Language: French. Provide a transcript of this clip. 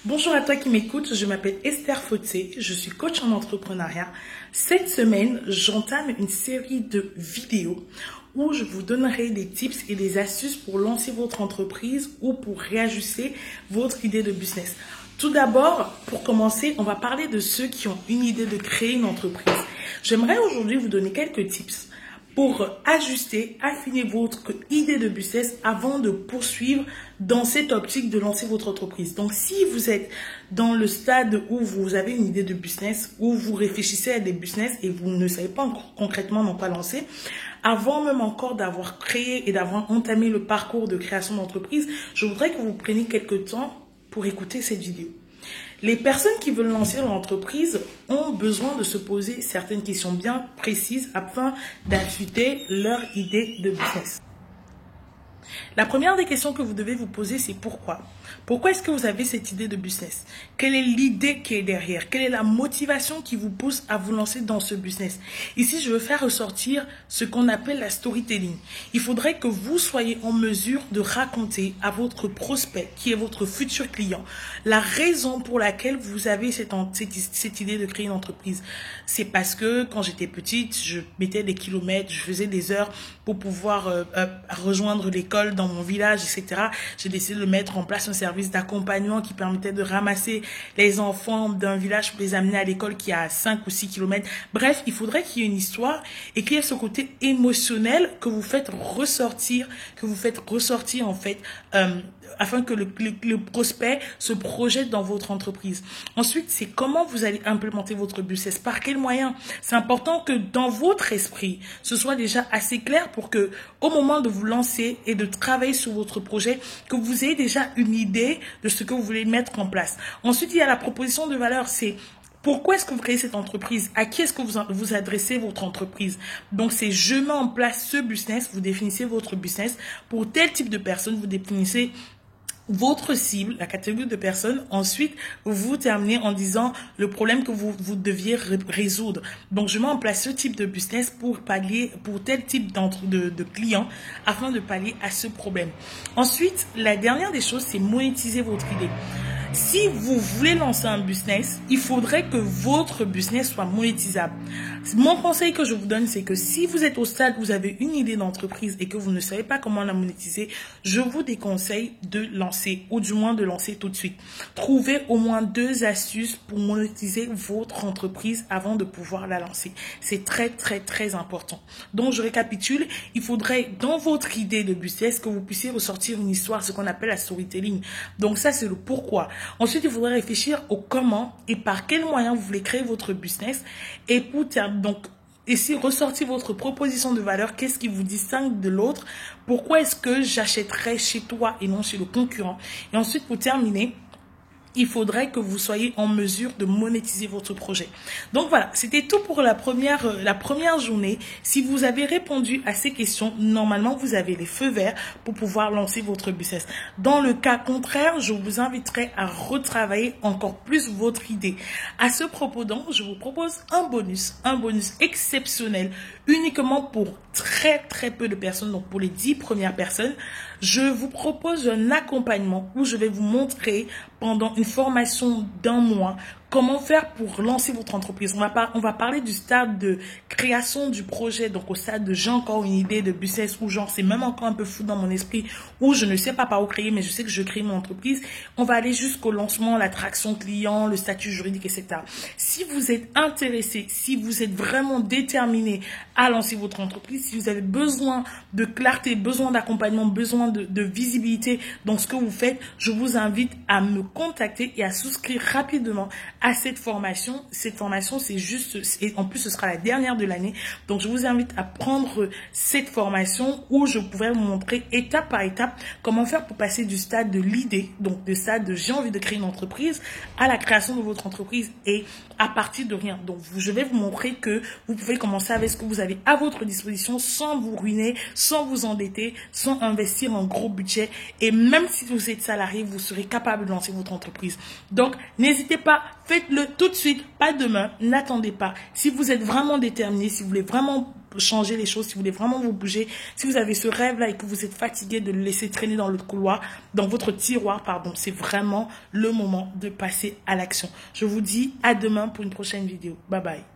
Bonjour à toi qui m'écoute, je m'appelle Esther Fotsé, je suis coach en entrepreneuriat. Cette semaine, j'entame une série de vidéos où je vous donnerai des tips et des astuces pour lancer votre entreprise ou pour réajuster votre idée de business. Tout d'abord, pour commencer, on va parler de ceux qui ont une idée de créer une entreprise. J'aimerais aujourd'hui vous donner quelques tips pour ajuster, affiner votre idée de business avant de poursuivre dans cette optique de lancer votre entreprise. Donc, si vous êtes dans le stade où vous avez une idée de business, où vous réfléchissez à des business et vous ne savez pas encore concrètement dans quoi lancer, avant même encore d'avoir créé et d'avoir entamé le parcours de création d'entreprise, je voudrais que vous preniez quelques temps pour écouter cette vidéo. Les personnes qui veulent lancer leur entreprise ont besoin de se poser certaines questions bien précises afin d'affûter leur idée de business. La première des questions que vous devez vous poser, c'est pourquoi. Pourquoi est-ce que vous avez cette idée de business? Quelle est l'idée qui est derrière? Quelle est la motivation qui vous pousse à vous lancer dans ce business? Ici, je veux faire ressortir ce qu'on appelle la storytelling. Il faudrait que vous soyez en mesure de raconter à votre prospect, qui est votre futur client, la raison pour laquelle vous avez cette idée de créer une entreprise. C'est parce que quand j'étais petite, je mettais des kilomètres, je faisais des heures pour pouvoir rejoindre l'école dans mon village, etc. J'ai décidé de mettre en place un service d'accompagnement qui permettait de ramasser les enfants d'un village pour les amener à l'école qui est à 5 ou 6 kilomètres. Bref, il faudrait qu'il y ait une histoire et qu'il y ait ce côté émotionnel que vous faites ressortir, en fait, afin que le prospect se projette dans votre entreprise. Ensuite, c'est comment vous allez implémenter votre business, par quels moyens. C'est important que dans votre esprit, ce soit déjà assez clair pour que, au moment de vous lancer et de travailler sur votre projet, que vous ayez déjà une idée de ce que vous voulez mettre en place. Ensuite, il y a la proposition de valeur, c'est pourquoi est-ce que vous créez cette entreprise? À qui est-ce que vous adressez votre entreprise? Donc, c'est je mets en place ce business, vous définissez votre business. Pour tel type de personne, vous définissez votre cible, la catégorie de personnes. Ensuite, vous terminez en disant le problème que vous deviez résoudre. Donc, je mets en place ce type de business pour tel type de clients afin de pallier à ce problème. Ensuite, la dernière des choses, c'est monétiser votre idée. Si vous voulez lancer un business, il faudrait que votre business soit monétisable. Mon conseil que je vous donne, c'est que si vous êtes au stade où vous avez une idée d'entreprise et que vous ne savez pas comment la monétiser, je vous déconseille de lancer, ou du moins de lancer tout de suite. Trouvez au moins 2 astuces pour monétiser votre entreprise avant de pouvoir la lancer. C'est très, très, très important. Donc, je récapitule. Il faudrait, dans votre idée de business, que vous puissiez ressortir une histoire, ce qu'on appelle la storytelling. Donc, ça, c'est le pourquoi. Ensuite, il faudrait réfléchir au comment et par quels moyens vous voulez créer votre business. Et pour donc, ici, ressortir votre proposition de valeur. Qu'est-ce qui vous distingue de l'autre? Pourquoi est-ce que j'achèterais chez toi et non chez le concurrent? Et ensuite, pour terminer, il faudrait que vous soyez en mesure de monétiser votre projet. Donc voilà, c'était tout pour la première journée. Si vous avez répondu à ces questions, normalement, vous avez les feux verts pour pouvoir lancer votre business. Dans le cas contraire, je vous inviterai à retravailler encore plus votre idée. À ce propos donc, je vous propose un bonus exceptionnel, uniquement pour très très peu de personnes, donc pour les 10 premières personnes. Je vous propose un accompagnement où je vais vous montrer pendant une formation d'1 mois comment faire pour lancer votre entreprise. On va parler du stade de création du projet, donc au stade de j'ai encore une idée de business ou genre c'est même encore un peu fou dans mon esprit où je ne sais pas par où créer, mais je sais que je crée mon entreprise. On va aller jusqu'au lancement, l'attraction client, le statut juridique, etc. Si vous êtes intéressé, si vous êtes vraiment déterminé à lancer votre entreprise, si vous avez besoin de clarté, besoin d'accompagnement, besoin de visibilité dans ce que vous faites, je vous invite à me contacter et à souscrire rapidement à cette formation. Cette formation, c'est juste, et en plus, ce sera la dernière de l'année. Donc, je vous invite à prendre cette formation où je pourrai vous montrer étape par étape comment faire pour passer du stade de l'idée, donc du stade de j'ai envie de créer une entreprise, à la création de votre entreprise et à partir de rien. Donc, je vais vous montrer que vous pouvez commencer avec ce que vous avez à votre disposition sans vous ruiner, sans vous endetter, sans investir un gros budget. Et même si vous êtes salarié, vous serez capable de lancer votre entreprise. Donc, n'hésitez pas, faites-le tout de suite, pas demain, n'attendez pas. Si vous êtes vraiment déterminé, si vous voulez vraiment changer les choses, si vous voulez vraiment vous bouger, si vous avez ce rêve-là et que vous êtes fatigué de le laisser traîner dans le couloir, dans votre tiroir, pardon, c'est vraiment le moment de passer à l'action. Je vous dis à demain pour une prochaine vidéo. Bye bye.